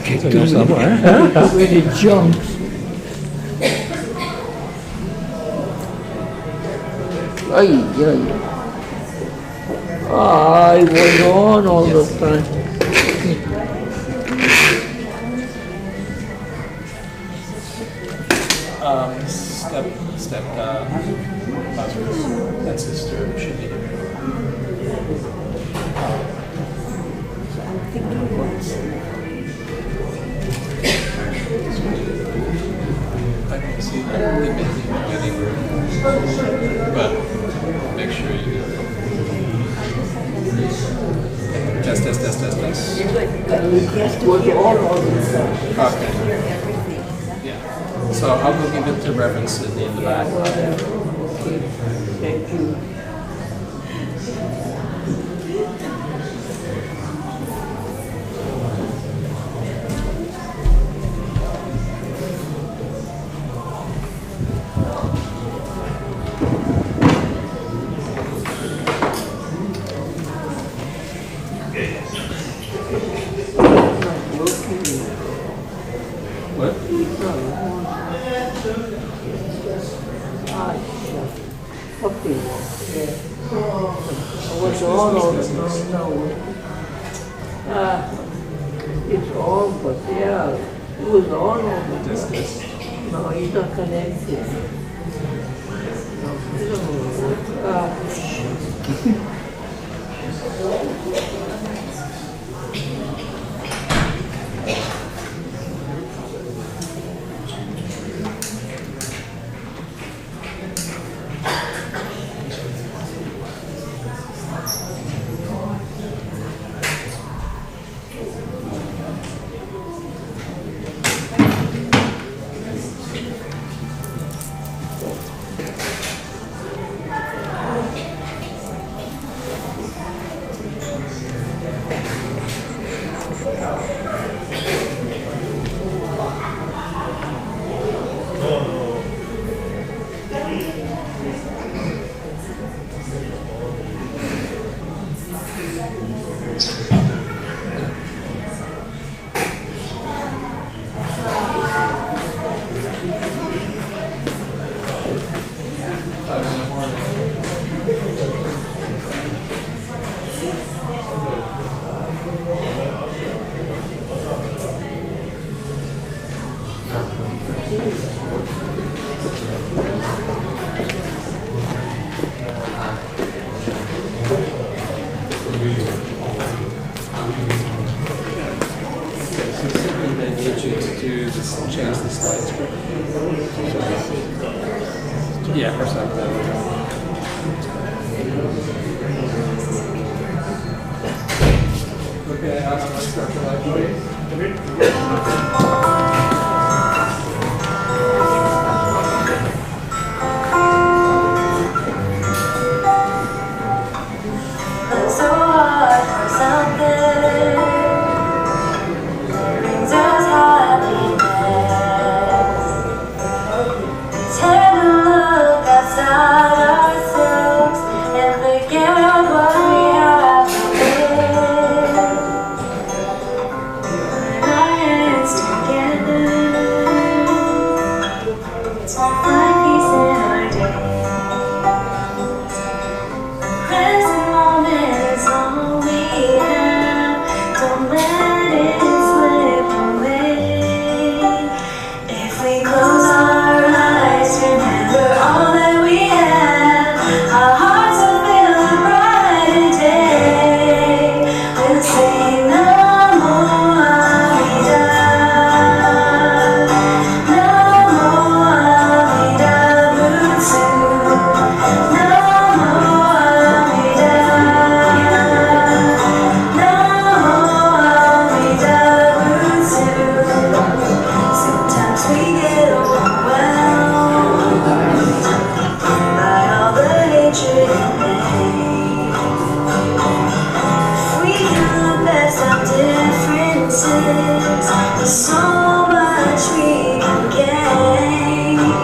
Get going somewhere. When it jumps. Ay, I was on all the time. Step buzzers and sister should be here. I can see that they may be getting, but make sure you test. Was all of them. Okay. Yeah. So I'll go give it to Reverend Sydney in the back. Thank you. What? Okay. I was all of them. No. It's all, but yeah, it was all of them. This. No, it's not connected. Change the slides. Yeah, for some. Okay, I'm going to start the live So hard for something brings us happiness. Tend to look outside ourselves and forget what we have been. Put our hands together to find peace in our day. Present moment is all we have. Don't let it slip away. If we close our eyes, remember all that we have. Our hearts will feel a brighter day. We'll sing Namo Amida, Namo Amida Butsu, Namo Amida, Namo Amida Butsu. Sometimes we get overwhelmed by all the hatred and pain. If we can look past our differences, there's so much we can gain.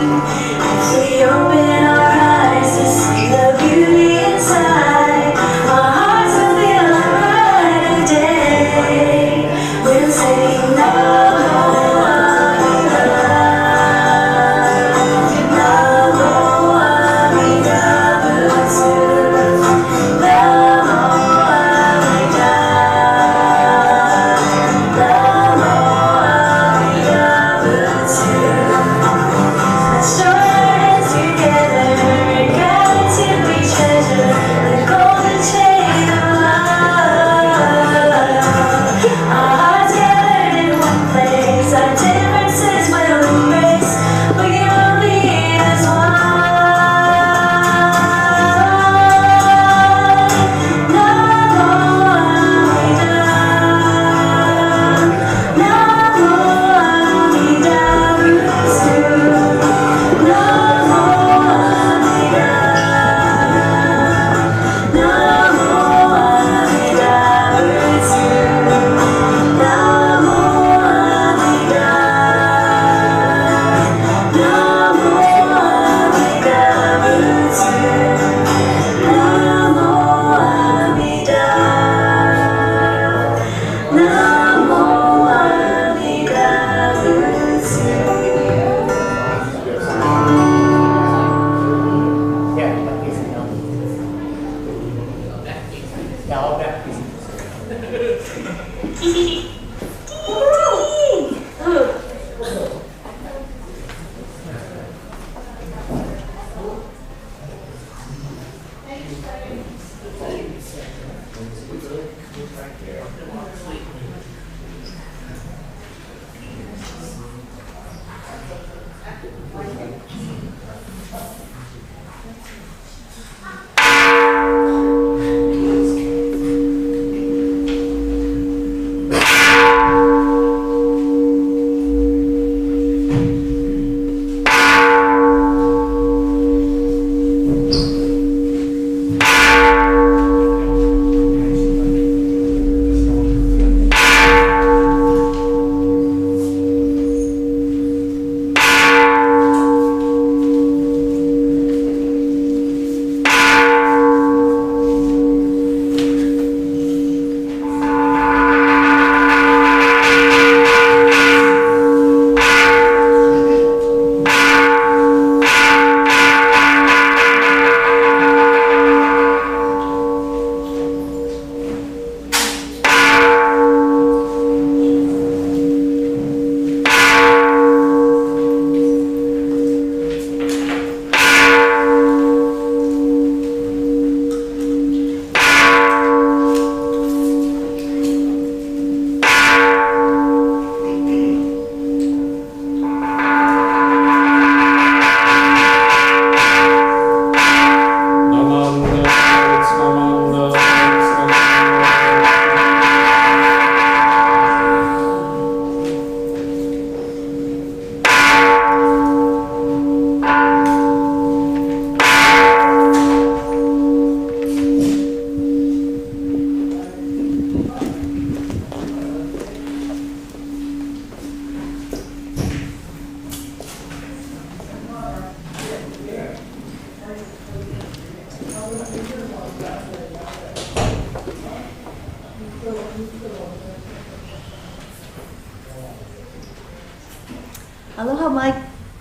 Aloha Mai.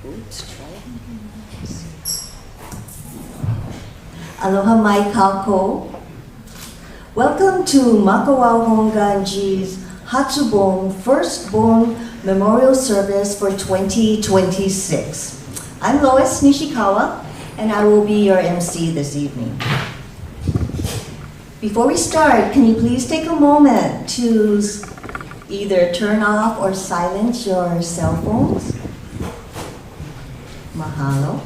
Oops, try it. Aloha Mai Kako. Welcome to Makawao Honganji's Hatsubon Firstborn Memorial Service for 2026. I'm Lois Nishikawa, and I will be your MC this evening. Before we start, can you please take a moment to either turn off or silence your cell phones? Mahalo.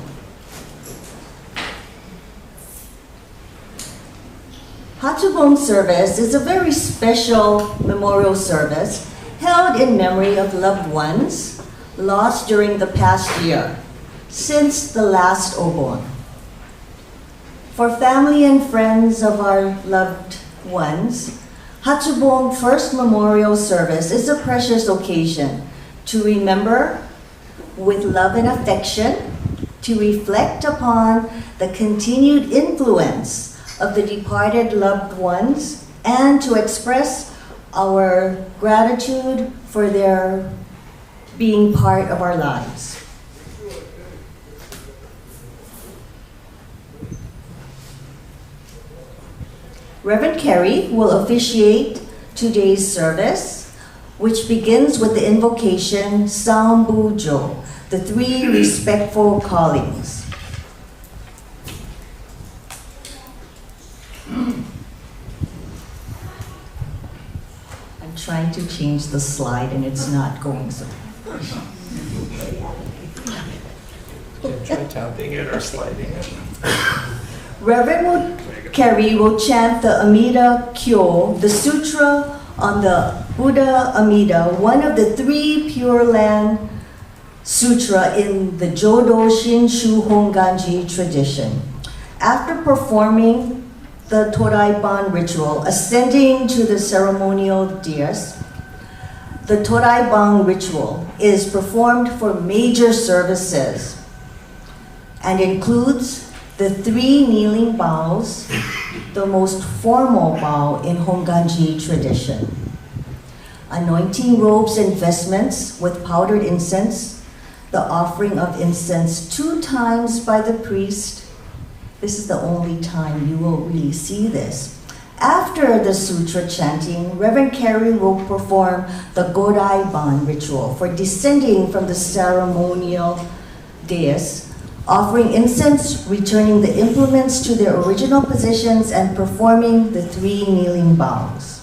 Hatsubon service is a very special memorial service held in memory of loved ones lost during the past year, since the last Obon. For family and friends of our loved ones, Hatsubon First Memorial Service is a precious occasion to remember with love and affection, to reflect upon the continued influence of the departed loved ones, and to express our gratitude for their being part of our lives. Reverend Carey will officiate today's service, which begins with the invocation Sambujo, the three respectful callings. I'm trying to change the slide and it's not going so. Try tapping it or sliding it. Reverend Carey will chant the Amida Kyo, the sutra on the Buddha Amida, one of the three Pure Land Sutra in the Jodo Shinshu Honganji tradition. After performing the Toraiban ritual, ascending to the ceremonial dais, the Toraiban ritual is performed for major services and includes the three kneeling bows, the most formal bow in Honganji tradition. Anointing robes and vestments with powdered incense, the offering of incense 2 times by the priest. This is the only time you will really see this. After the sutra chanting, Reverend Carey will perform the Godaiban ritual for descending from the ceremonial dais, offering incense, returning the implements to their original positions, and performing the 3 kneeling bows.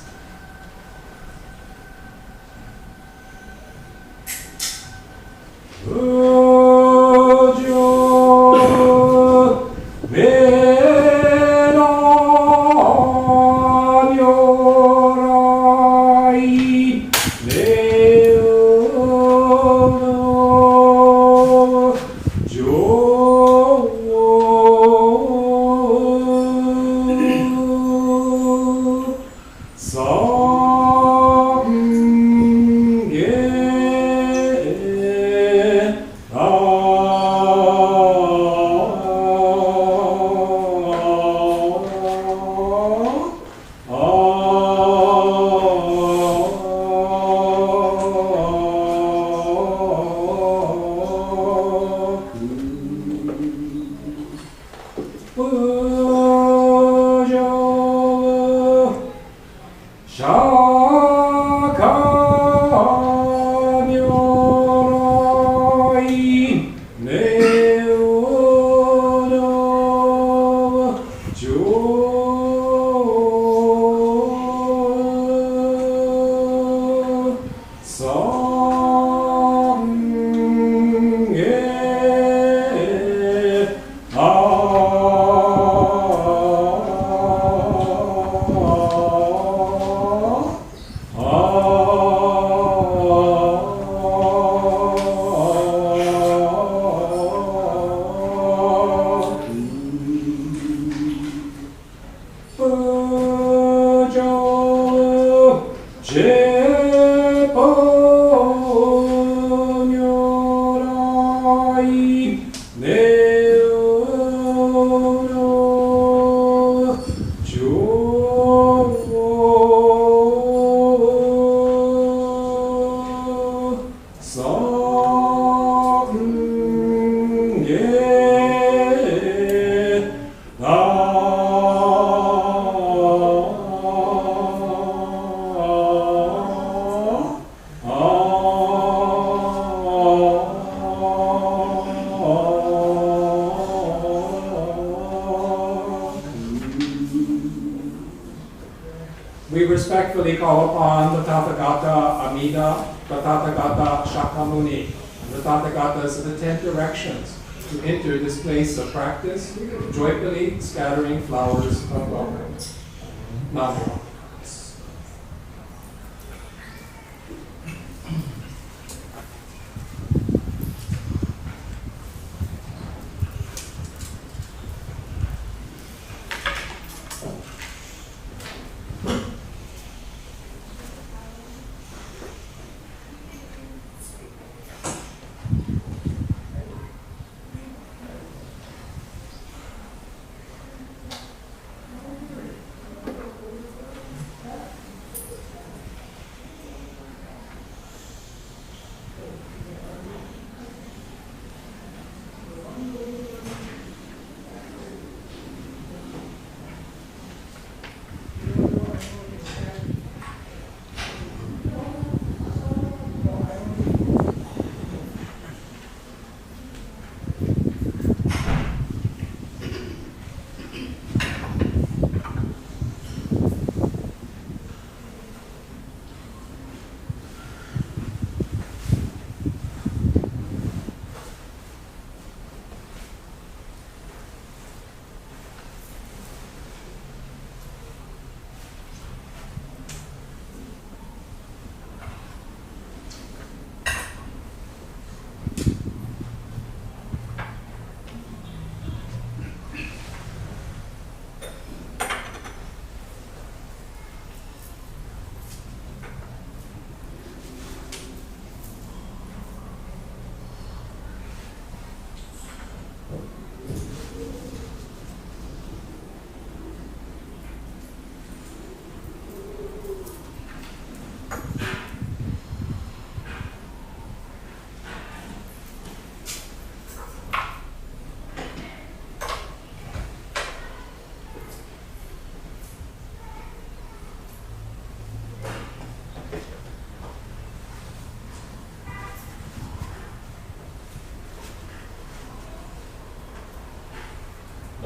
respectfully call upon the Tathagata Amida, the Tathagata Shakyamuni, and the Tathagatas of the 10 directions to enter this place of practice, joyfully scattering flowers of welcome. Namo.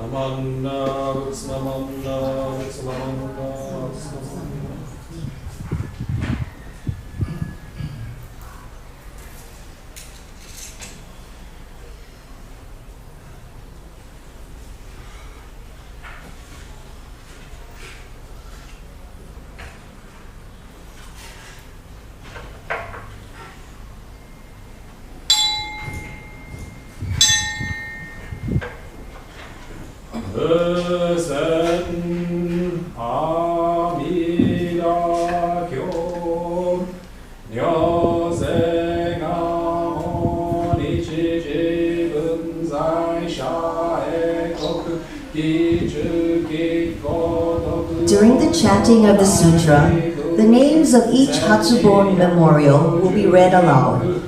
Namanda, Namanda, Namanda, During the chanting of the sutra, the names of each Hatsubon memorial will be read aloud.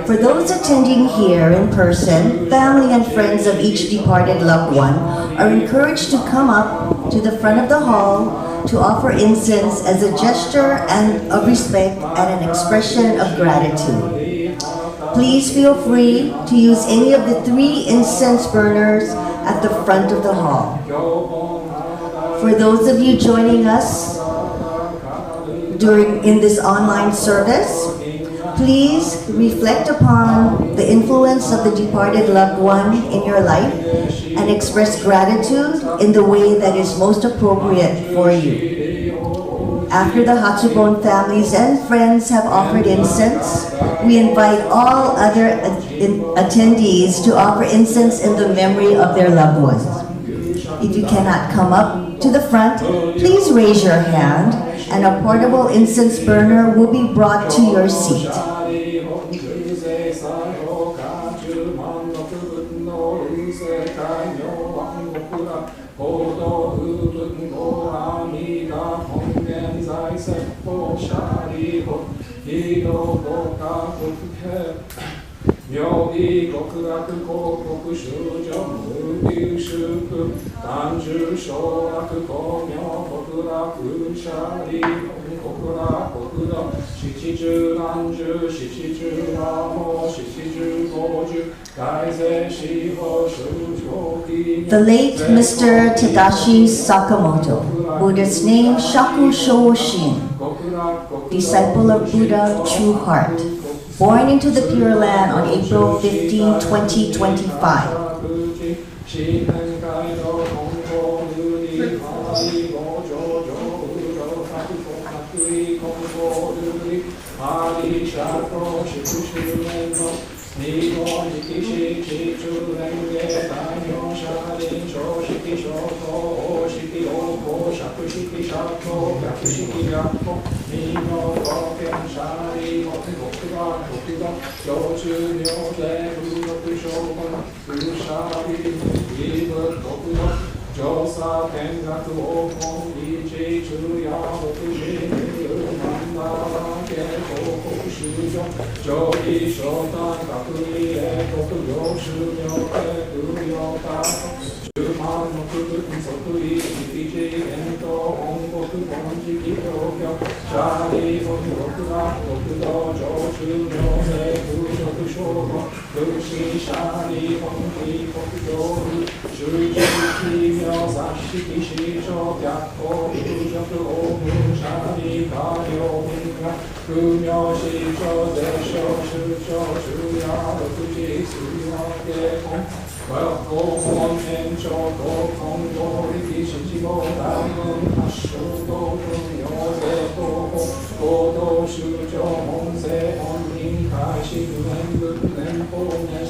For those attending here in person, family and friends of each departed loved one are encouraged to come up to the front of the hall to offer incense as a gesture of respect and an expression of gratitude. Please feel free to use any of the 3 incense burners at the front of the hall. For those of you joining us in this online service, please reflect upon the influence of the departed loved one in your life and express gratitude in the way that is most appropriate for you. After the Hatsubon families and friends have offered incense, we invite all other attendees to offer incense in the memory of their loved ones. If you cannot come up to the front, please raise your hand and a portable incense burner will be brought to your seat. The late Mr. Tadashi Sakamoto, Buddha's name Shaku Shoshin, disciple of Buddha, true heart, born into the Pure Land on April 15, 2025.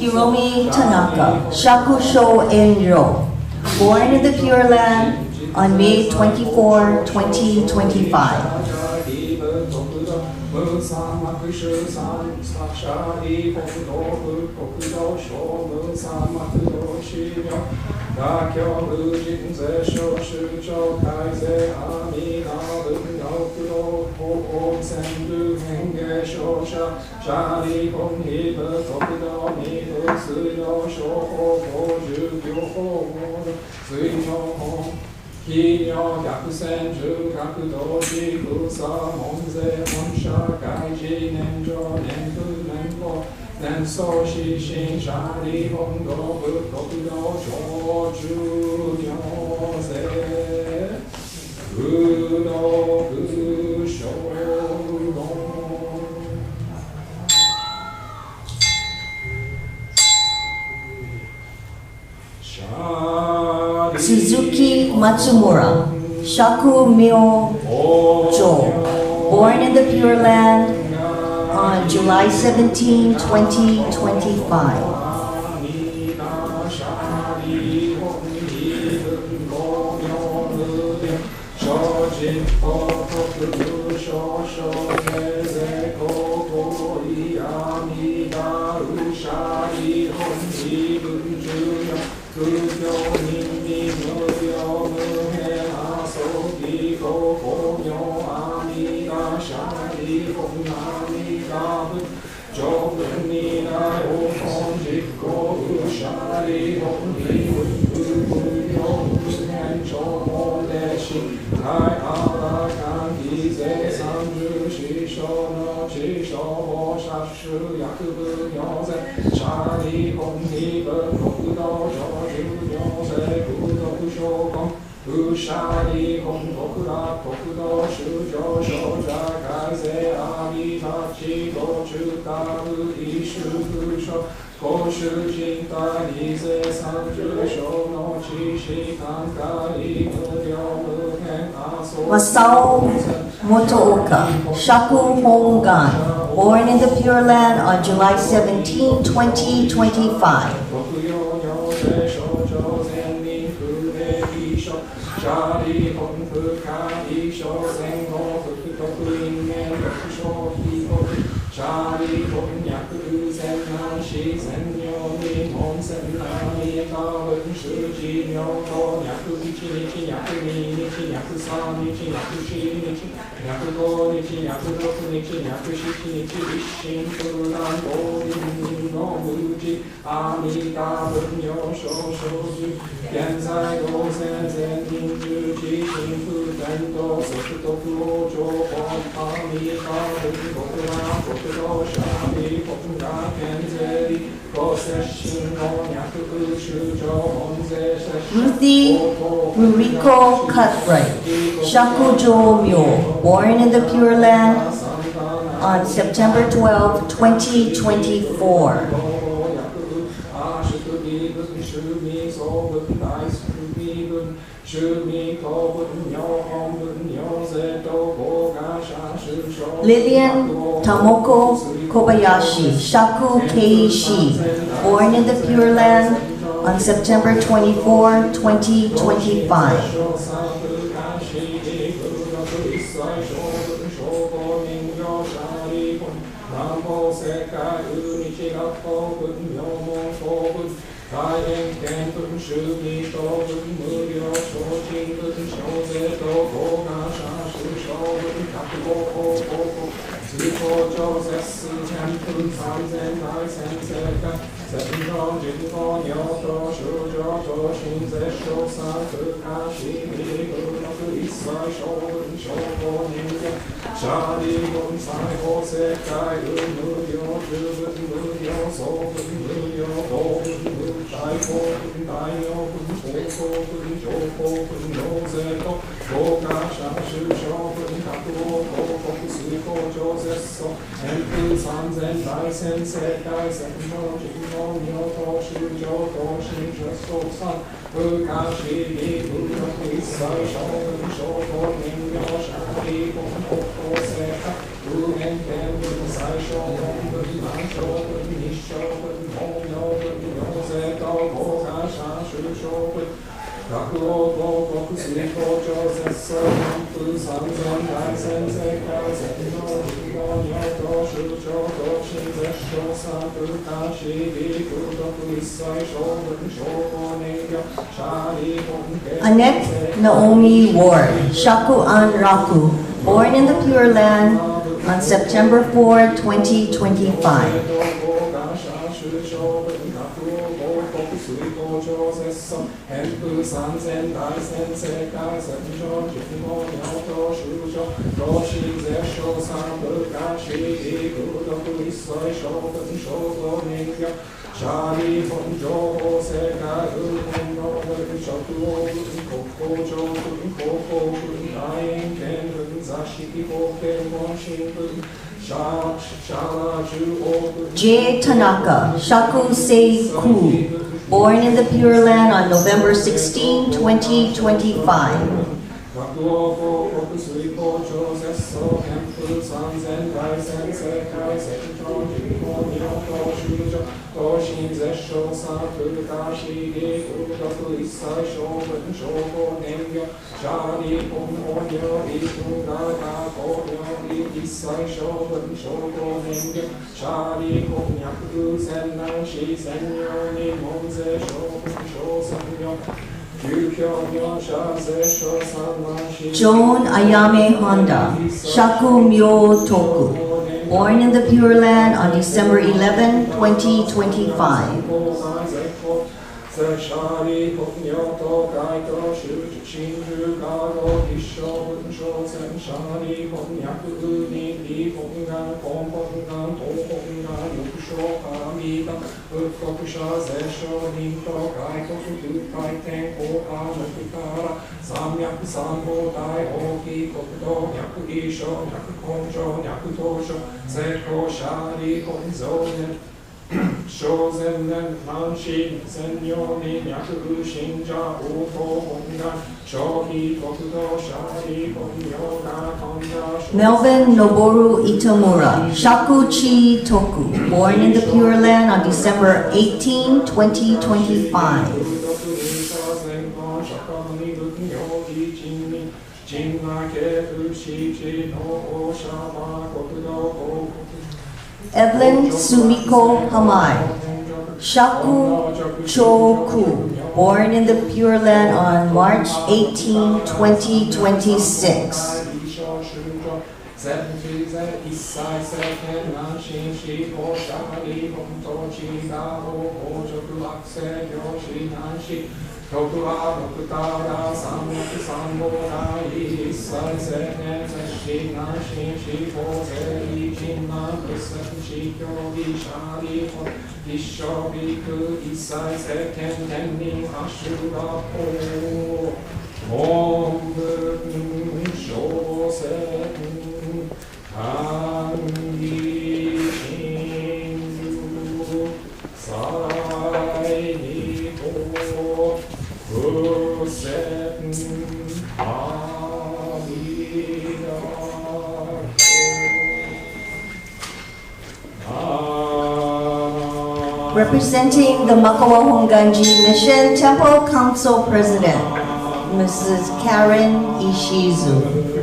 Hiromi Tanaka, Shakusho Enro, born in the Pure Land on May 24, 2025. Suzuki Matsumura, Shaku Myojo, born in the Pure Land on July 17, 2025. Masao Motooka, Shaku Hongan, born in the Pure Land on July 17, 2025. Ruthie Ruriko Cutright, Shakujo Myo, born in the Pure Land on September 12, 2024. Lillian Tomoko Kobayashi, Shaku Keishi, born in the Pure Land on September 24, 2025. Annette Naomi Ward, Shaku Anraku, born in the Pure Land on September 4, 2025. J. Tanaka, Shaku Seiku, born in the Pure Land on November 16, 2025. Joan Ayame Honda, Shaku Myo Toku, born in the Pure Land on December 11, 2025. Melvin Noboru Itomura, Shakuchi Toku, born in the Pure Land on December 18, 2025. Evelyn Sumiko Hamai, Shaku Choku, born in the Pure Land on March 18, 2026. 徳はドクターだ三目三号ない一切世間接し難心思考税理人難不戦死教義シャリホ一生ビク一切世間天人アシュラホ本文小説管理真如再二法不戦阿弥陀 Representing the Makawao Honganji Mission Temple Council President, Mrs. Karen Ishizu.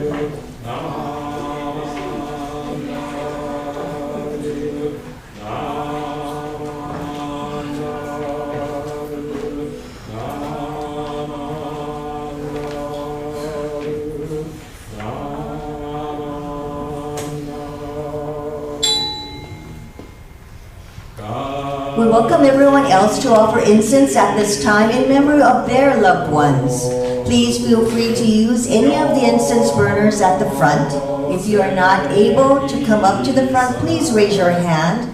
We welcome everyone else to offer incense at this time in memory of their loved ones. Please feel free to use any of the incense burners at the front. If you are not able to come up to the front, please raise your hand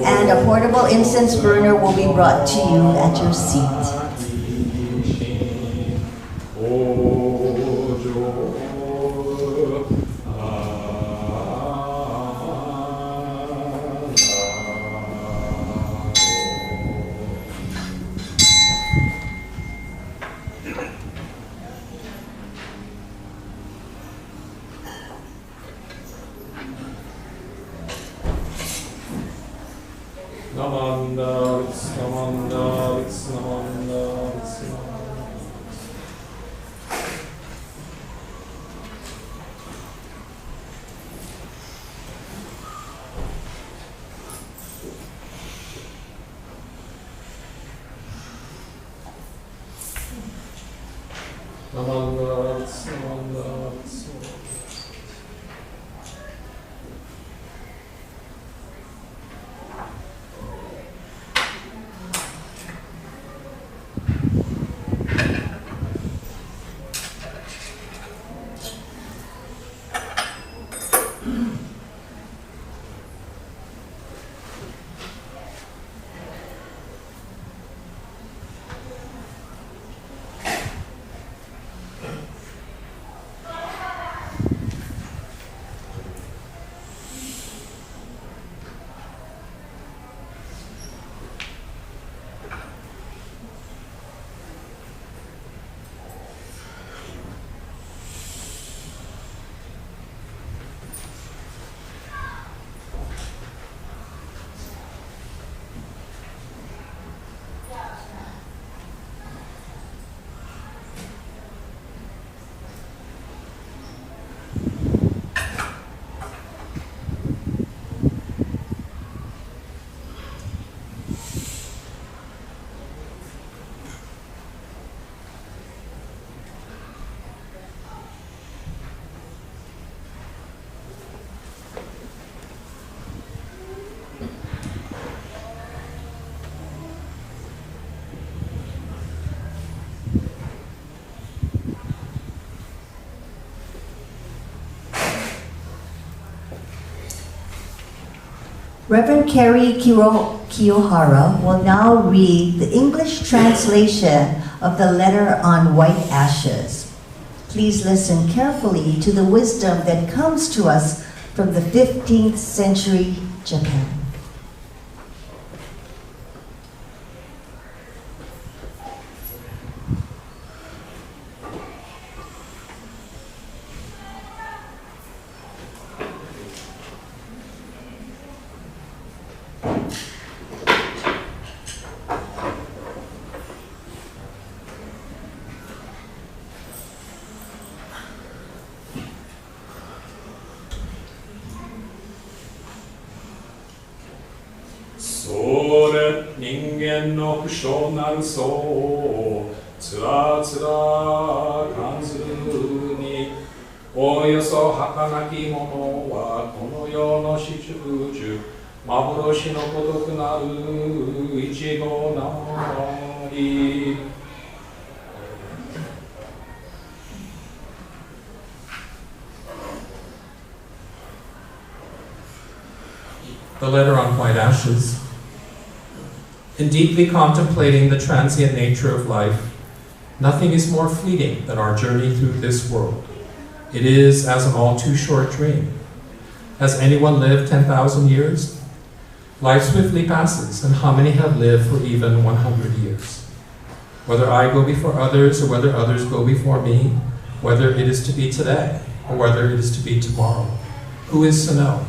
and a portable incense burner will be brought to you at your seat. Reverend Carrie Kiyohara will now read the English translation of the letter on white ashes. Please listen carefully to the wisdom that comes to us from the 15th century Japan. The letter on white ashes. In deeply contemplating the transient nature of life, nothing is more fleeting than our journey through this world. It is as an all too short dream. Has anyone lived 10,000 years? Life swiftly passes, and how many have lived for even 100 years? Whether I go before others or whether others go before me, whether it is to be today or whether it is to be tomorrow, who is to know?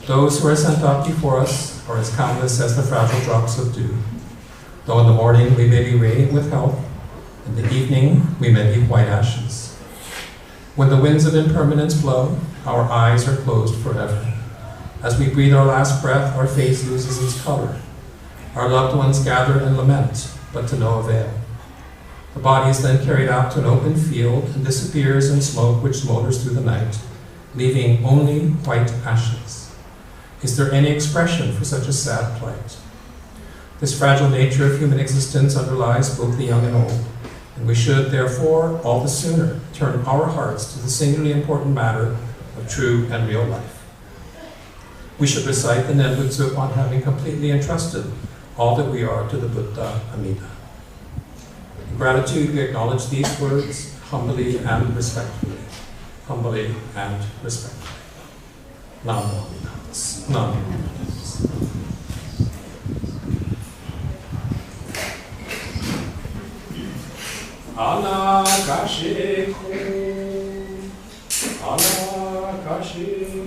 Those who are sent up before us are as countless as the fragile drops of dew. Though in the morning we may be radiant with health, in the evening we may be white ashes. When the winds of impermanence blow, our eyes are closed forever. As we breathe our last breath, our face loses its color. Our loved ones gather and lament, but to no avail. The body is then carried out to an open field and disappears in smoke which smolders through the night, leaving only white ashes. Is there any expression for such a sad plight? This fragile nature of human existence underlies both the young and old, and we should, therefore, all the sooner turn our hearts to the singularly important matter of true and real life. We should recite the Nenbutsu upon having completely entrusted all that we are to the Buddha Amida. In gratitude, we acknowledge these words humbly and respectfully. Humbly and respectfully. Namo Buddhas. Namo Buddhas. Anakashiku. Anakashiku.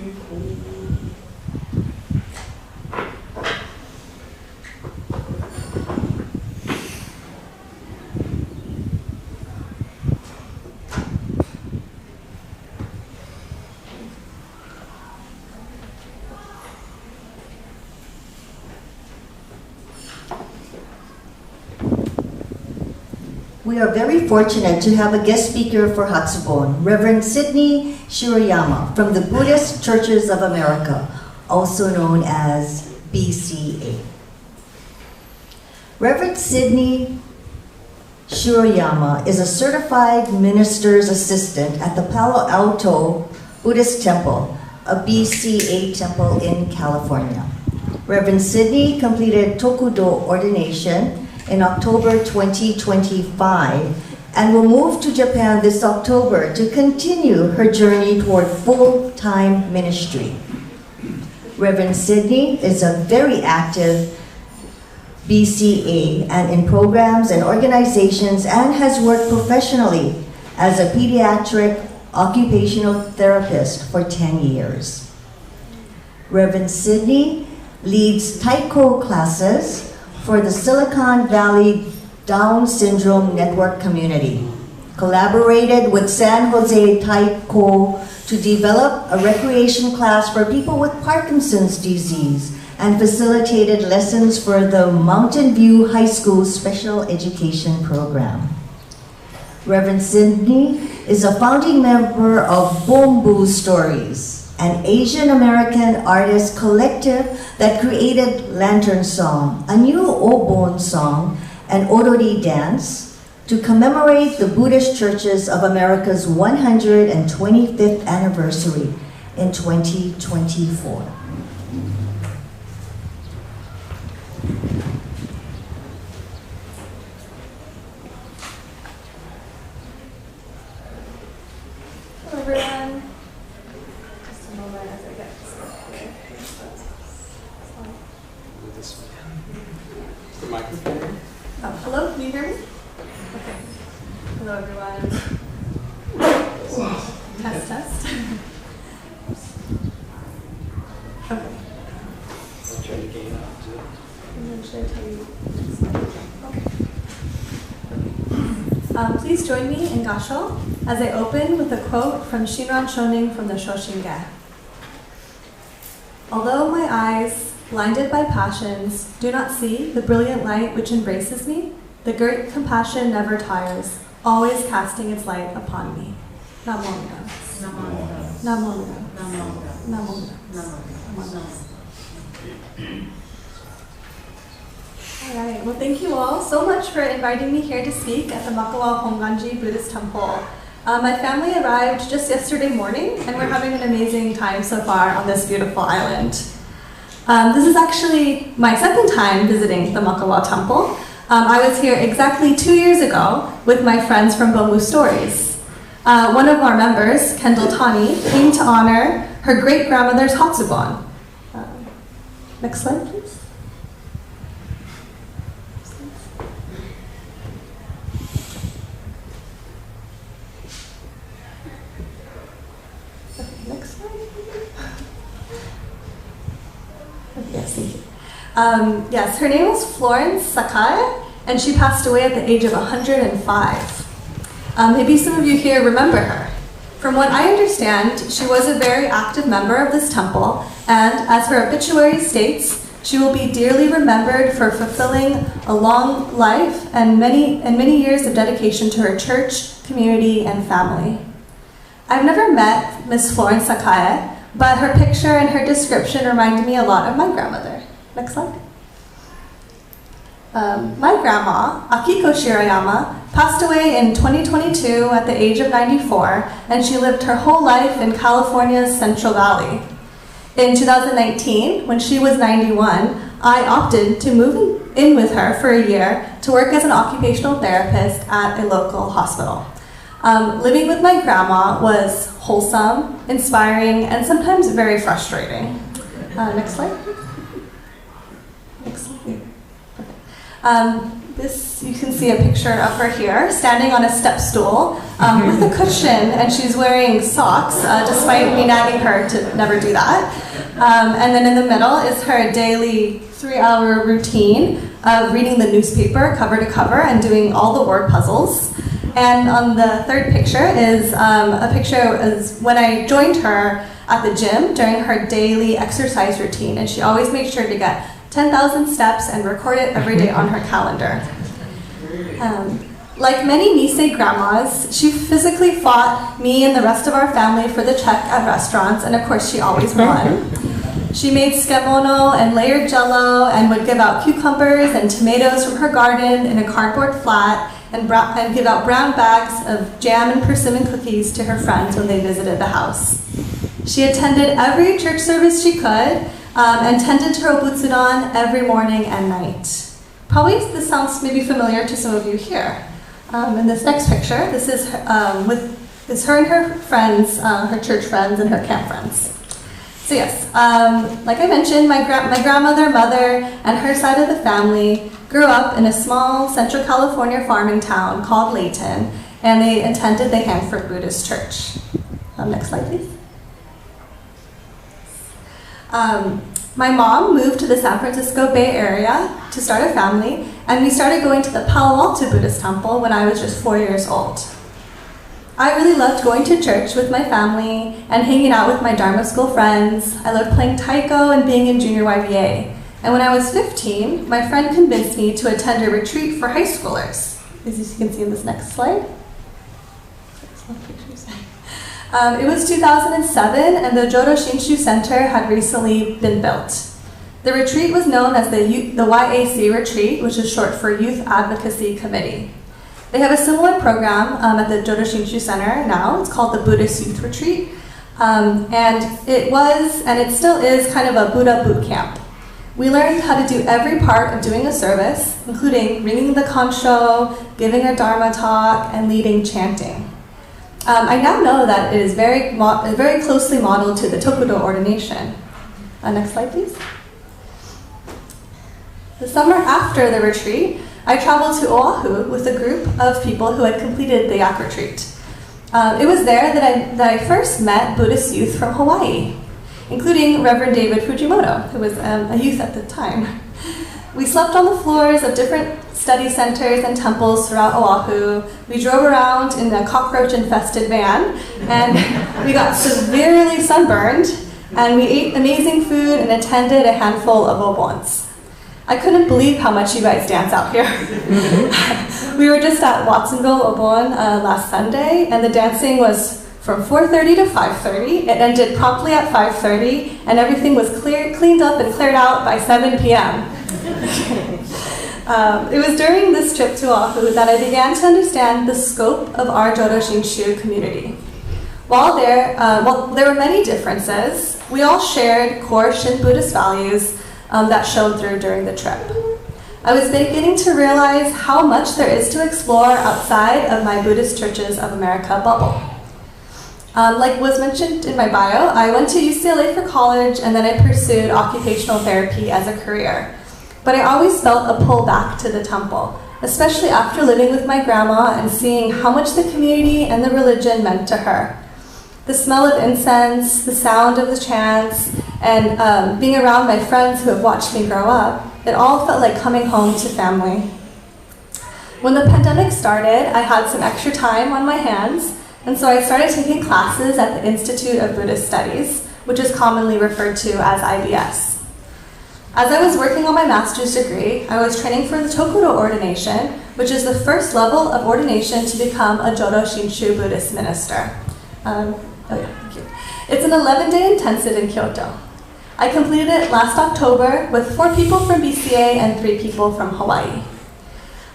We are very fortunate to have a guest speaker for Hatsubon, Reverend Sidney Shiroyama from the Buddhist Churches of America, also known as BCA. Reverend Sidney Shiroyama is a certified minister's assistant at the Palo Alto Buddhist Temple, a BCA temple in California. Reverend Sidney completed Tokudo ordination in October 2025 and will move to Japan this October to continue her journey toward full-time ministry. Reverend Sidney is a very active BCA and in programs and organizations and has worked professionally as a pediatric occupational therapist for 10 years. Reverend Sidney leads Taiko classes for the Silicon Valley Down Syndrome Network community, collaborated with San Jose Taiko to develop a recreation class for people with Parkinson's disease and facilitated lessons for the Mountain View High School Special Education Program. Reverend Sidney is a founding member of Bombu Stories, an Asian American artist collective that created Lantern Song, a new Obon song, and Odori dance to commemorate the Buddhist Churches of America's 125th anniversary in 2024. Hello everyone. Just a moment as I get started. The microphone. Oh, hello, can you hear me? Okay. Hello everyone. Test, test. Okay. I'll try to gain up too. And then should I tell you? Okay. Please join me in Gasho as I open with a quote from Shinran Shonin from the Shoshinge. Although my eyes, blinded by passions, do not see the brilliant light which embraces me, the great compassion never tires, always casting its light upon me. Namo Buddha. Namo Buddha. Namo Buddha. Namo Buddha. Namo Buddha. All right, well thank you all so much for inviting me here to speak at the Makawao Honganji Buddhist Temple. My family arrived just yesterday morning and we're having an amazing time so far on this beautiful island. This is actually my second time visiting the Makawao Temple. I was here exactly 2 years ago with my friends from Bomu Stories. One of our members, Kendall Tani, came to honor her great-grandmother's Hatsubon. Next slide, please. Okay, next slide. Yes, thank you. Yes, her name was Florence Sakai, and she passed away at the age of 105. Maybe some of you here remember her. From what I understand, she was a very active member of this temple, and as her obituary states, she will be dearly remembered for fulfilling a long life and many years of dedication to her church, community, and family. I've never met Miss Florence Sakai, but her picture and her description reminded me a lot of my grandmother. Next slide. My grandma, Akiko Shirayama, passed away in 2022 at the age of 94, and she lived her whole life in California's Central Valley. In 2019, when she was 91, I opted to move in with her for a year to work as an occupational therapist at a local hospital. Living with my grandma was wholesome, inspiring, and sometimes very frustrating. Next slide. Next slide. This, you can see a picture of her here, standing on a step stool with a cushion, and she's wearing socks, despite me nagging her to never do that. And then in the middle is her daily 3-hour routine of reading the newspaper cover to cover and doing all the word puzzles. And on the third picture is a picture is when I joined her at the gym during her daily exercise routine, and she always made sure to get 10,000 steps and record it every day on her calendar. Like many Nisei grandmas, she physically fought me and the rest of our family for the check at restaurants, and of course she always won. She made tsukemono and layered jello and would give out cucumbers and tomatoes from her garden in a cardboard flat and give out brown bags of jam and persimmon cookies to her friends when they visited the house. She attended every church service she could and tended to her obutsudan every morning and night. Probably this sounds maybe familiar to some of you here. In this next picture, this is her and her friends, her church friends and her camp friends. So yes, like I mentioned, my grandmother, mother, and her side of the family grew up in a small Central California farming town called Layton, and they attended the Hanford Buddhist Church. Next slide, please. My mom moved to the San Francisco Bay Area to start a family, and we started going to the Palo Alto Buddhist Temple when I was just 4 years old. I really loved going to church with my family and hanging out with my Dharma school friends. I loved playing taiko and being in junior YBA. And when I was 15, my friend convinced me to attend a retreat for high schoolers, as you can see in this next slide. It was 2007, and the Jodo Shinshu Center had recently been built. The retreat was known as the YAC retreat, which is short for Youth Advocacy Committee. They have a similar program at the Jodo Shinshu Center now. It's called the Buddhist Youth Retreat. And it was, and it still is, kind of a Buddha boot camp. We learned how to do every part of doing a service, including ringing the kansho, giving a Dharma talk, and leading chanting. I now know that it is very closely modeled to the Tokudo ordination. Next slide, please. The summer after the retreat, I traveled to Oahu with a group of people who had completed the Yak retreat. It was there that I first met Buddhist youth from Hawaii, including Reverend David Fujimoto, who was a youth at the time. We slept on the floors of different study centers and temples throughout Oahu. We drove around in a cockroach-infested van, and we got severely sunburned, and we ate amazing food and attended a handful of obons. I couldn't believe how much you guys dance out here. We were just at Watsonville Obon last Sunday, and the dancing was from 4:30 to 5:30. It ended promptly at 5:30, and everything was cleaned up and cleared out by 7 p.m. It was during this trip to Oahu that I began to understand the scope of our Jodo Shinshu community. While there were many differences, We all shared core Shin Buddhist values that shone through during the trip. I was beginning to realize how much there is to explore outside of my Buddhist Churches of America bubble. Like was mentioned in my bio, I went to UCLA for college and then I pursued occupational therapy as a career. But I always felt a pull back to the temple, especially after living with my grandma and seeing how much the community and the religion meant to her. The smell of incense, the sound of the chants, and being around my friends who have watched me grow up, it all felt like coming home to family. When the pandemic started, I had some extra time on my hands, and so I started taking classes at the Institute of Buddhist Studies, which is commonly referred to as IBS. As I was working on my master's degree, I was training for the Tokudo ordination, which is the first level of ordination to become a Jodo Shinshu Buddhist minister. Thank you. It's an 11-day intensive in Kyoto. I completed it last October with 4 people from BCA and 3 people from Hawaii.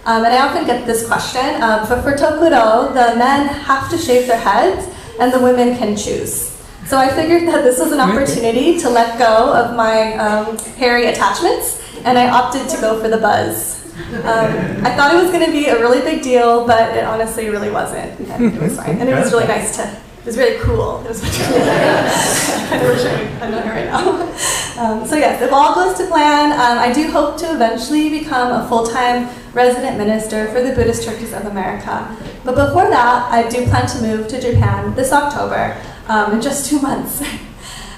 And I often get this question, but for Tokudo, the men have to shave their heads and the women can choose. So I figured that this was an opportunity to let go of my hairy attachments, and I opted to go for the buzz. I thought it was going to be a really big deal, but it honestly really wasn't. And it was fine. And it was really nice to, it was really cool. It was really I wish I had known it right now. So yes, if all goes to plan, I do hope to eventually become a full-time resident minister for the Buddhist Churches of America. But before that, I do plan to move to Japan this October in just 2 months.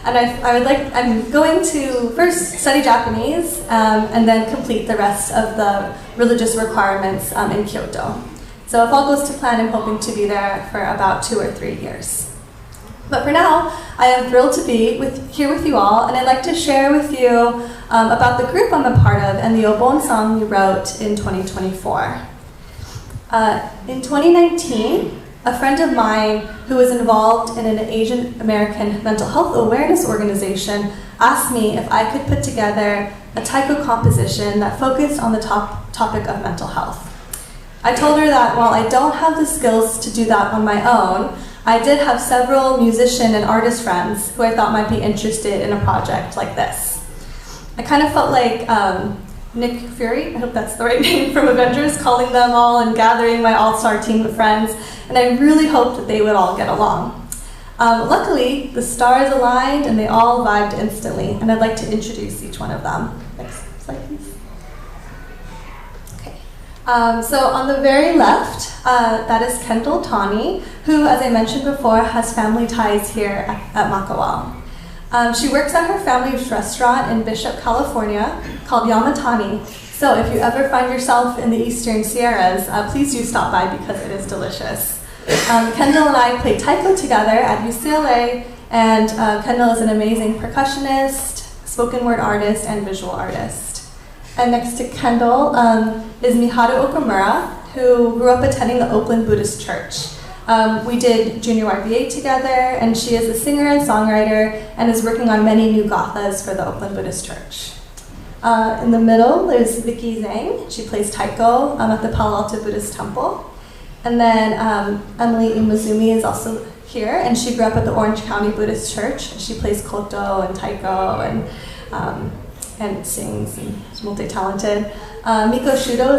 And I'm going to first study Japanese and then complete the rest of the religious requirements in Kyoto. So if all goes to plan, I'm hoping to be there for about 2 or 3 years. But for now, I am thrilled to be here with you all, and I'd like to share with you about the group I'm a part of and the Obon song we wrote in 2024. In 2019, a friend of mine who was involved in an Asian American mental health awareness organization asked me if I could put together a taiko composition that focused on the topic of mental health. I told her that while I don't have the skills to do that on my own, I did have several musician and artist friends who I thought might be interested in a project like this. I kind of felt like Nick Fury, I hope that's the right name, from Avengers, calling them all and gathering my all-star team of friends, and I really hoped that they would all get along. Luckily, the stars aligned and they all vibed instantly, and I'd like to introduce each one of them. Next slide, please. So on the very left, that is Kendall Tawny, who, as I mentioned before, has family ties here at Makawao. She works at her family's restaurant in Bishop, California, called Yamatani. So if you ever find yourself in the Eastern Sierras, please do stop by because it is delicious. Kendall and I played taiko together at UCLA, and Kendall is an amazing percussionist, spoken word artist, and visual artist. And next to Kendall is Miharu Okamura, who grew up attending the Oakland Buddhist Church. We did junior YBA together, and she is a singer and songwriter and is working on many new gathas for the Oakland Buddhist Church. In the middle, there's Vicky Zhang. She plays taiko at the Palo Alto Buddhist Temple. And then Emily Imazumi is also here, and she grew up at the Orange County Buddhist Church. She plays koto and taiko and sings and is multi-talented. Miko Shudo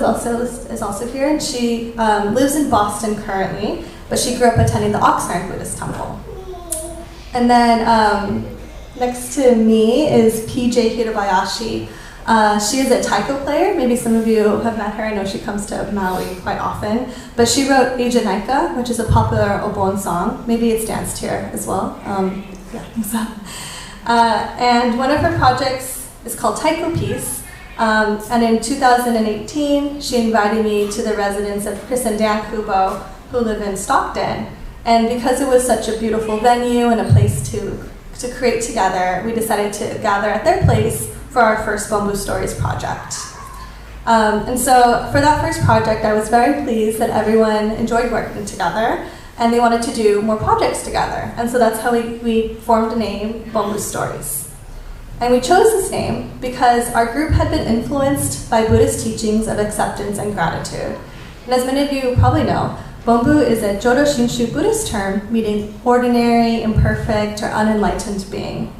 is also here, and she lives in Boston currently, but she grew up attending the Oxnard Buddhist Temple. And then next to me is PJ Hirabayashi. She is a taiko player. Maybe some of you have met her. I know she comes to Maui quite often. But she wrote Eija Naika, which is a popular Obon song. Maybe it's danced here as well. And one of her projects is called Taiko Piece. And in 2018, she invited me to the residence of Chris and Dan Kubo, who live in Stockton. And because it was such a beautiful venue and a place to create together, we decided to gather at their place for our first Bamboo Stories project. And so for that first project, I was very pleased that everyone enjoyed working together and they wanted to do more projects together. And so that's how we formed the name Bamboo Stories. And we chose this name because our group had been influenced by Buddhist teachings of acceptance and gratitude. And as many of you probably know, Bamboo is a Jodo Shinshu Buddhist term meaning ordinary, imperfect, or unenlightened being.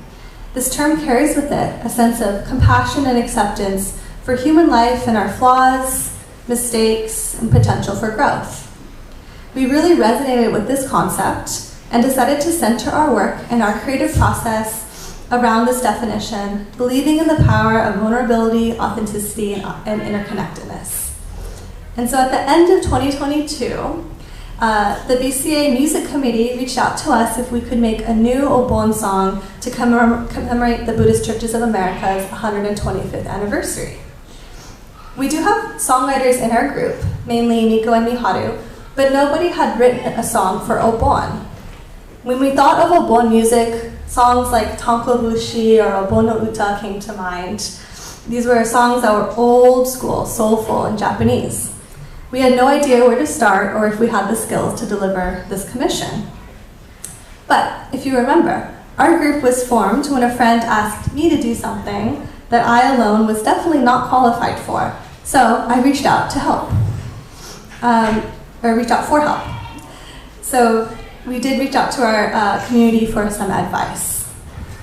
This term carries with it a sense of compassion and acceptance for human life and our flaws, mistakes, and potential for growth. We really resonated with this concept and decided to center our work and our creative process around this definition, believing in the power of vulnerability, authenticity, and interconnectedness. And so at the end of 2022, the BCA Music Committee reached out to us if we could make a new Obon song to commemorate the Buddhist Churches of America's 125th anniversary. We do have songwriters in our group, mainly Nico and Miharu, but nobody had written a song for Obon. When we thought of Obon music, songs like Tankobushi or Obon no Uta came to mind. These were songs that were old school, soulful, in Japanese. We had no idea where to start or if we had the skills to deliver this commission. But if you remember, our group was formed when a friend asked me to do something that I alone was definitely not qualified for. So I reached out to help, or reached out for help. So we did reach out to our community for some advice.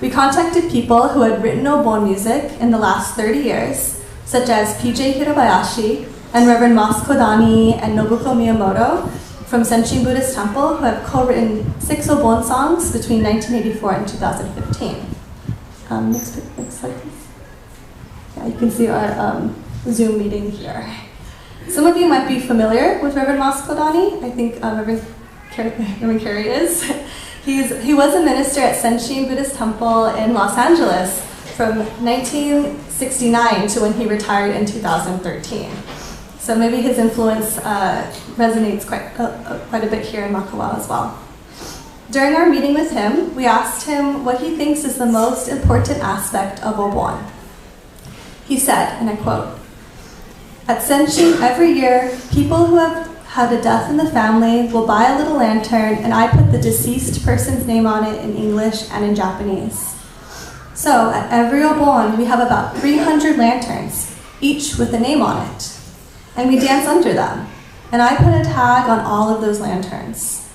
We contacted people who had written Obon music in the last 30 years, such as PJ Hirabayashi and Reverend Mas Kodani and Nobuko Miyamoto from Senshin Buddhist Temple, who have co-written 6 Obon songs between 1984 and 2015. Next slide, please. Yeah, you can see our Zoom meeting here. Some of you might be familiar with Reverend Mas Kodani. I think Reverend Carey is. He was a minister at Senshin Buddhist Temple in Los Angeles from 1969 to when he retired in 2013. So maybe his influence resonates quite a bit here in Makawao as well. During our meeting with him, we asked him what he thinks is the most important aspect of Obon. He said, and I quote, "At Senshin, every year, people who have had a death in the family will buy a little lantern and I put the deceased person's name on it in English and in Japanese. So at every Obon, we have about 300 lanterns, each with a name on it. And we dance under them. And I put a tag on all of those lanterns.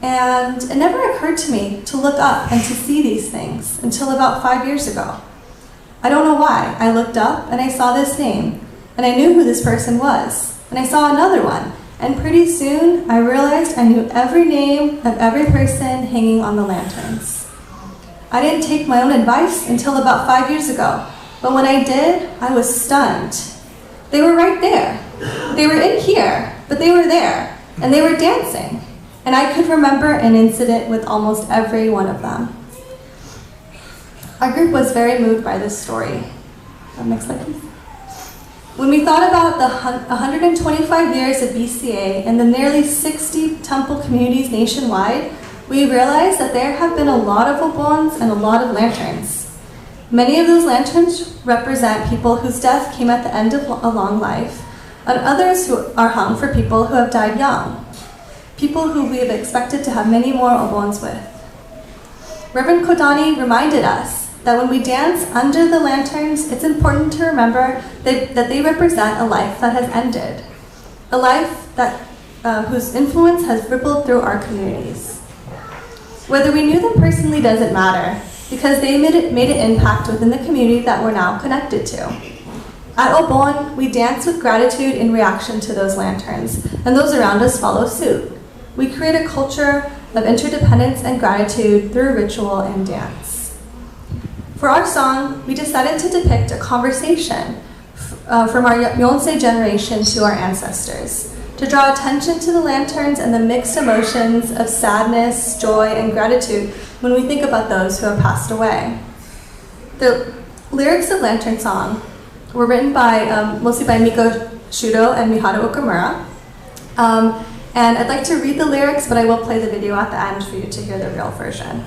And it never occurred to me to look up and to see these things until about 5 years ago. I don't know why. I looked up and I saw this name, and I knew who this person was. And I saw another one, and pretty soon I realized I knew every name of every person hanging on the lanterns. I didn't take my own advice until about 5 years ago, but when I did, I was stunned. They were right there. They were in here, but they were there, and they were dancing. And I could remember an incident with almost every one of them." Our group was very moved by this story. Next slide, please. When we thought about the 125 years of BCA and the nearly 60 temple communities nationwide, we realized that there have been a lot of obons and a lot of lanterns. Many of those lanterns represent people whose death came at the end of a long life, and others who are hung for people who have died young, people who we have expected to have many more obons with. Reverend Kodani reminded us that when we dance under the lanterns, it's important to remember that they represent a life that has ended, a life that, whose influence has rippled through our communities. Whether we knew them personally doesn't matter, because they made an impact within the community that we're now connected to. At Obon, we dance with gratitude in reaction to those lanterns, and those around us follow suit. We create a culture of interdependence and gratitude through ritual and dance. For our song, we decided to depict a conversation from our Yonsei generation to our ancestors, to draw attention to the lanterns and the mixed emotions of sadness, joy, and gratitude when we think about those who have passed away. The lyrics of Lantern Song were written mostly by Miko Shudo and Miharu Okamura. And I'd like to read the lyrics, but I will play the video at the end for you to hear the real version.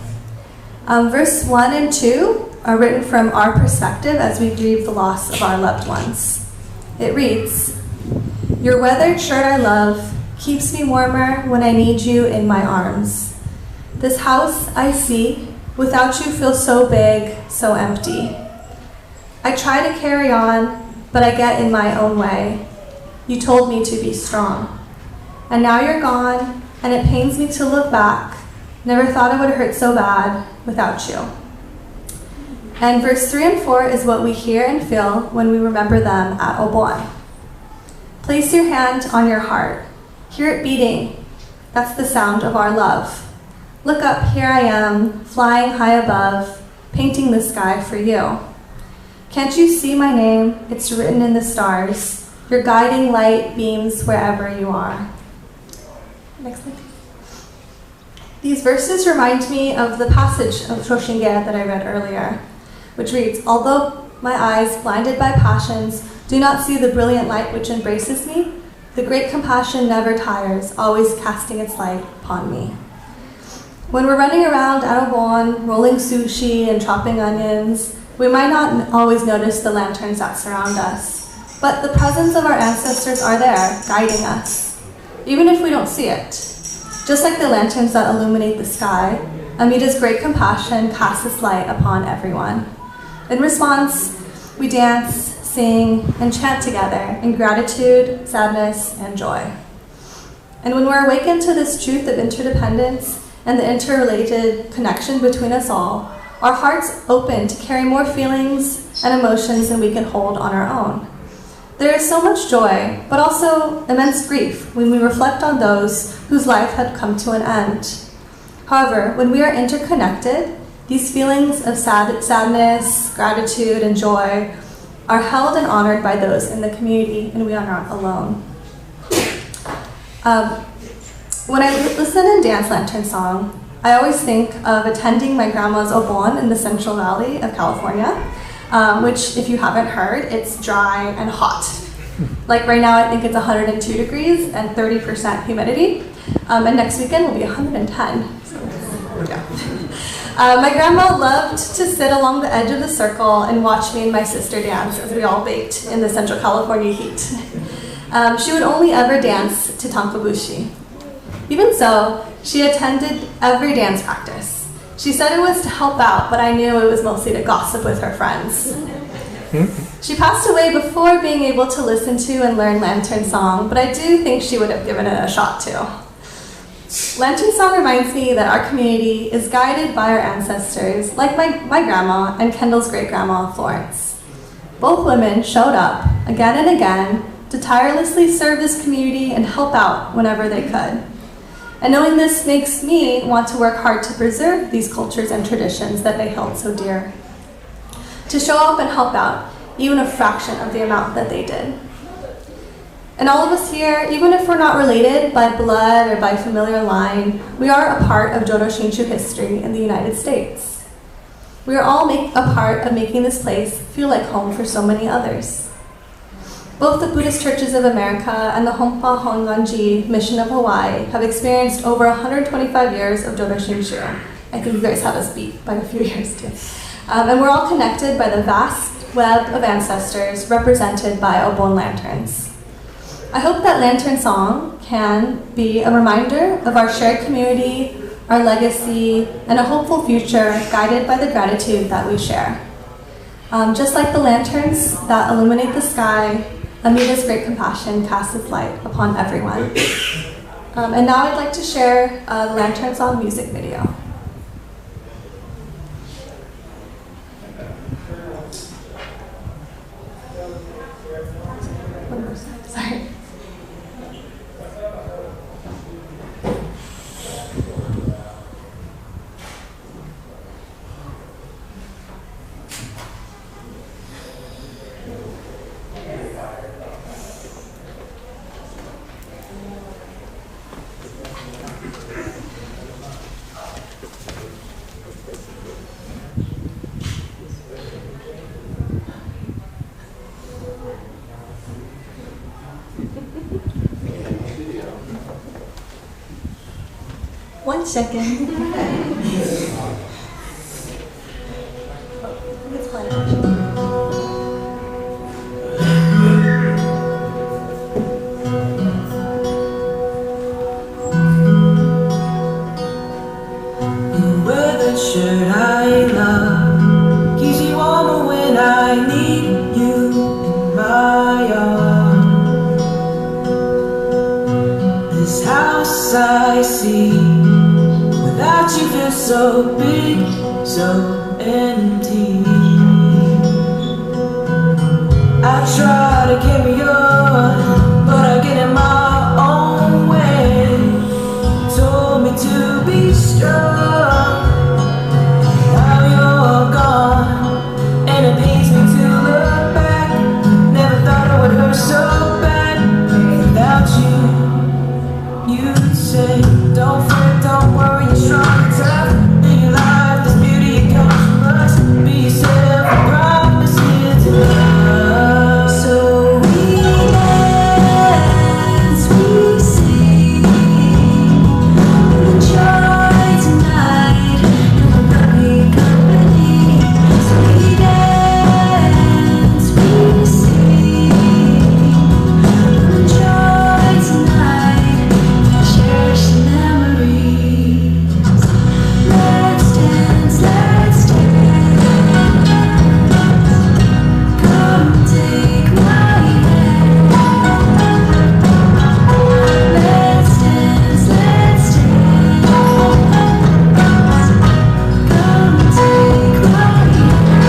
Verse 1 and 2 are written from our perspective as we grieve the loss of our loved ones. It reads, "Your weathered shirt I love keeps me warmer when I need you in my arms. This house I see without you feels so big, so empty. I try to carry on, but I get in my own way. You told me to be strong. And now you're gone, and it pains me to look back. Never thought it would hurt so bad without you." And verse 3 and 4 is what we hear and feel when we remember them at Obon. Place your hand on your heart. Hear it beating. That's the sound of our love. Look up, here I am, flying high above, painting the sky for you. Can't you see my name? It's written in the stars. Your guiding light beams wherever you are. Next slide. These verses remind me of the passage of Shoshinge that I read earlier, which reads, although my eyes, blinded by passions, do not see the brilliant light which embraces me, the great compassion never tires, always casting its light upon me. When we're running around at Obon, rolling sushi and chopping onions, we might not always notice the lanterns that surround us, but the presence of our ancestors are there, guiding us, even if we don't see it. Just like the lanterns that illuminate the sky, Amida's great compassion casts its light upon everyone. In response, we dance, sing, and chant together in gratitude, sadness, and joy. And when we're awakened to this truth of interdependence and the interrelated connection between us all, our hearts open to carry more feelings and emotions than we can hold on our own. There is so much joy, but also immense grief when we reflect on those whose life had come to an end. However, when we are interconnected, these feelings of sadness, gratitude, and joy are held and honored by those in the community, and we are not alone. When I listen and dance Lantern Song, I always think of attending my grandma's Obon in the Central Valley of California, which, if you haven't heard, it's dry and hot. Like right now, I think it's 102 degrees and 30% humidity, and next weekend will be 110. So, yeah. My grandma loved to sit along the edge of the circle and watch me and my sister dance as we all baked in the Central California heat. She would only ever dance to Tankabushi. Even so, she attended every dance practice. She said it was to help out, but I knew it was mostly to gossip with her friends. She passed away before being able to listen to and learn Lantern Song, but I do think she would have given it a shot too. Lantern Song reminds me that our community is guided by our ancestors, like my grandma and Kendall's great-grandma, Florence. Both women showed up again and again to tirelessly serve this community and help out whenever they could. And knowing this makes me want to work hard to preserve these cultures and traditions that they held so dear. To show up and help out, even a fraction of the amount that they did. And all of us here, even if we're not related by blood or by familiar line, we are a part of Jodo Shinshu history in the United States. We are all a part of making this place feel like home for so many others. Both the Buddhist Churches of America and the Honpa Honganji Mission of Hawaii have experienced over 125 years of Jodo Shinshu. I think you guys have us beat by a few years too. And we're all connected by the vast web of ancestors represented by Obon lanterns. I hope that Lantern Song can be a reminder of our shared community, our legacy, and a hopeful future guided by the gratitude that we share. Just like the lanterns that illuminate the sky, Amida's great compassion casts its light upon everyone. And now I'd like to share the Lantern Song music video. Sorry. One second. Let's play it. Wear the shirt I love, keeps you warmer when I need you in my arms. This house I see, without you feels so big, so empty. I try to carry on, but I get in my own way. Told me to be strong. Now you're gone, and it pains me to look back. Never thought it would hurt so bad. Without you, you'd say, don't fret, don't worry, you're strong and tough. In your life, there's beauty, it comes from us. Be yourself, I promise you to love. So we dance, we sing, we enjoy tonight in a lovely company. So we dance, we sing, we enjoy tonight, cherish the memories. Let's dance, let's dance. Come take my hand. Let's dance, let's dance. Come take my hand.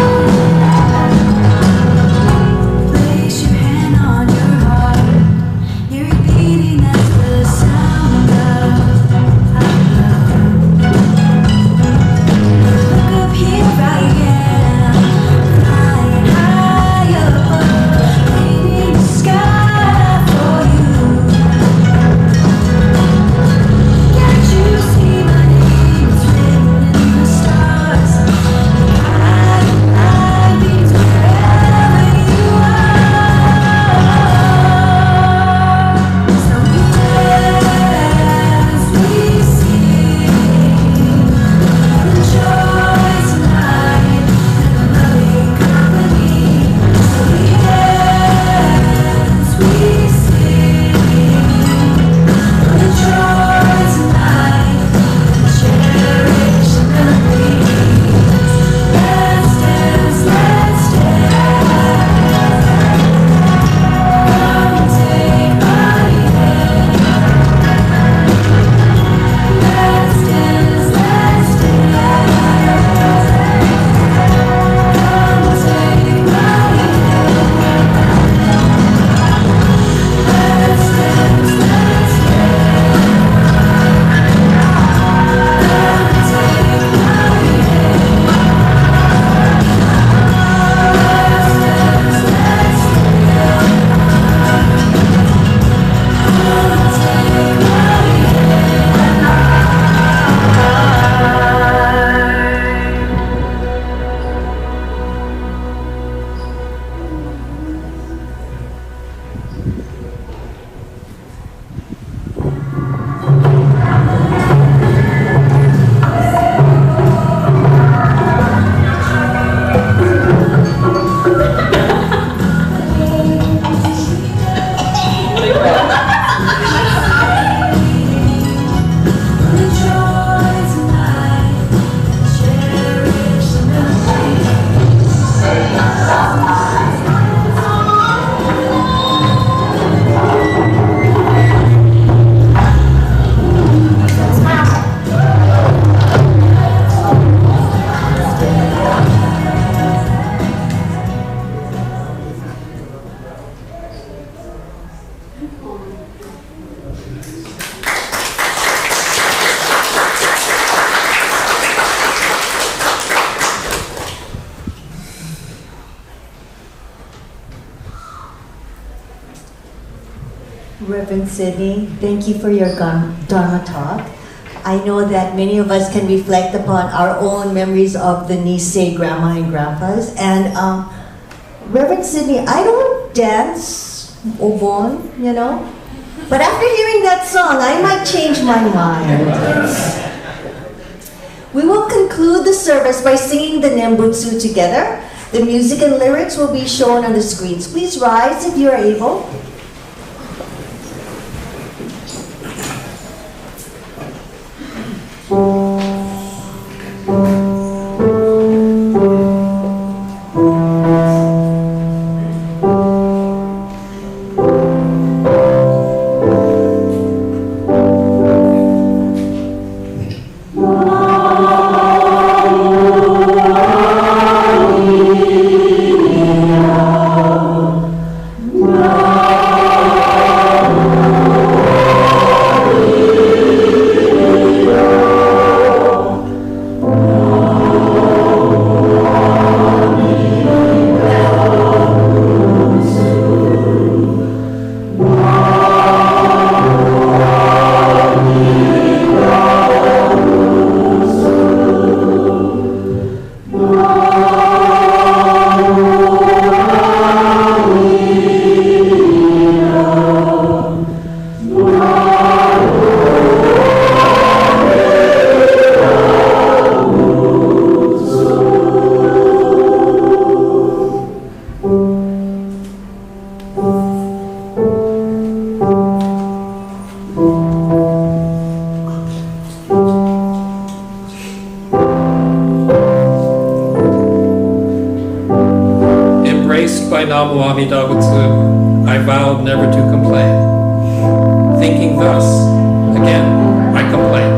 Place your hand on your heart. You're repeating that's the sound of love. Look up here, I am flying high above, painting the sky for you. Can't you see my name is written in the stars? I means wherever you are. So we dance, we sing, enjoy tonight in a lovely company. So we dance, we sing, enjoy tonight, cherish the memories. Let's dance, let's dance. Come take my hand. Let's dance, let's dance. Come take my hand. Let's dance, let's dance. Come take my hand. Let's dance, let's Reverend Sidney, thank you for your Dharma talk. I know that many of us can reflect upon our own memories of the Nisei grandma and grandpas. And Reverend Sidney, I don't dance obon, you know, but after hearing that song, I might change my mind. We will conclude the service by singing the Nembutsu together. The music and lyrics will be shown on the screens. Please rise if you are able. Namo Amida Butsu, I vowed never to complain. Thinking thus, again, I complain.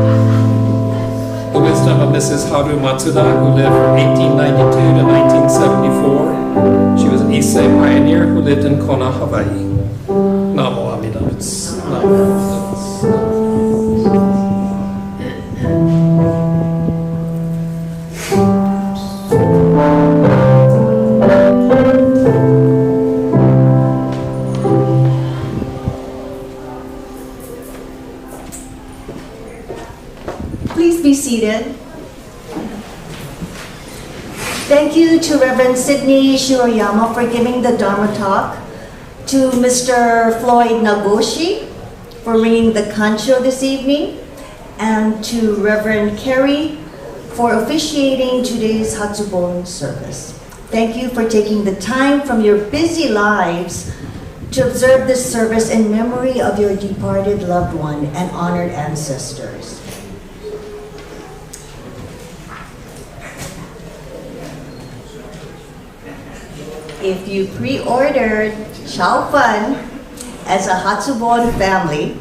The wisdom of Mrs. Haru Matsuda, who lived from 1892 to 1974. She was an Issei pioneer who lived in Kona, Hawaii. Namo Amida Butsu. Namo Amida Butsu. Please be seated. Thank you to Reverend Sidney Shiroyama for giving the Dharma talk, to Mr. Floyd Nagoshi for ringing the kancho this evening, and to Reverend Kerry for officiating today's Hatsubon service. Thank you for taking the time from your busy lives to observe this service in memory of your departed loved one and honored ancestors. If you pre-ordered Chow Fun as a Hatsubon family,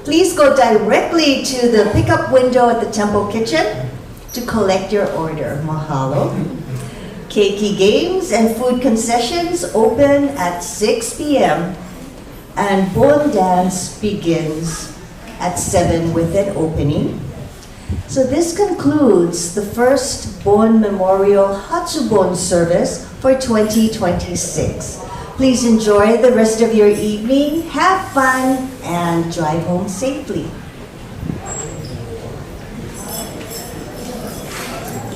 please go directly to the pickup window at the temple kitchen to collect your order. Mahalo. Keiki games and food concessions open at 6 p.m. and Bon dance begins at 7 with an opening. So this concludes the first Bon Memorial Hatsubon service for 2026. Please enjoy the rest of your evening, have fun, and drive home safely.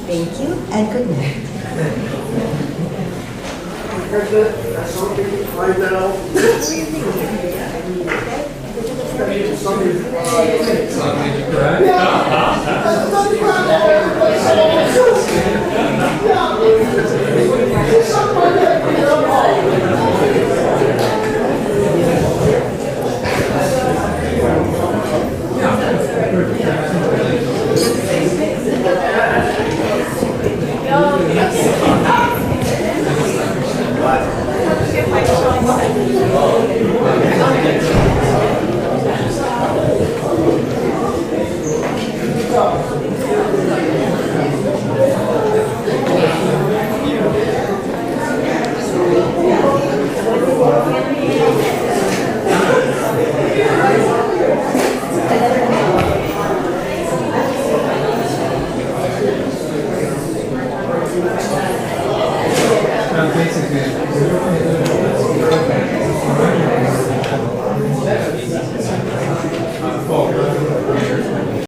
Thank you and good night. Basically,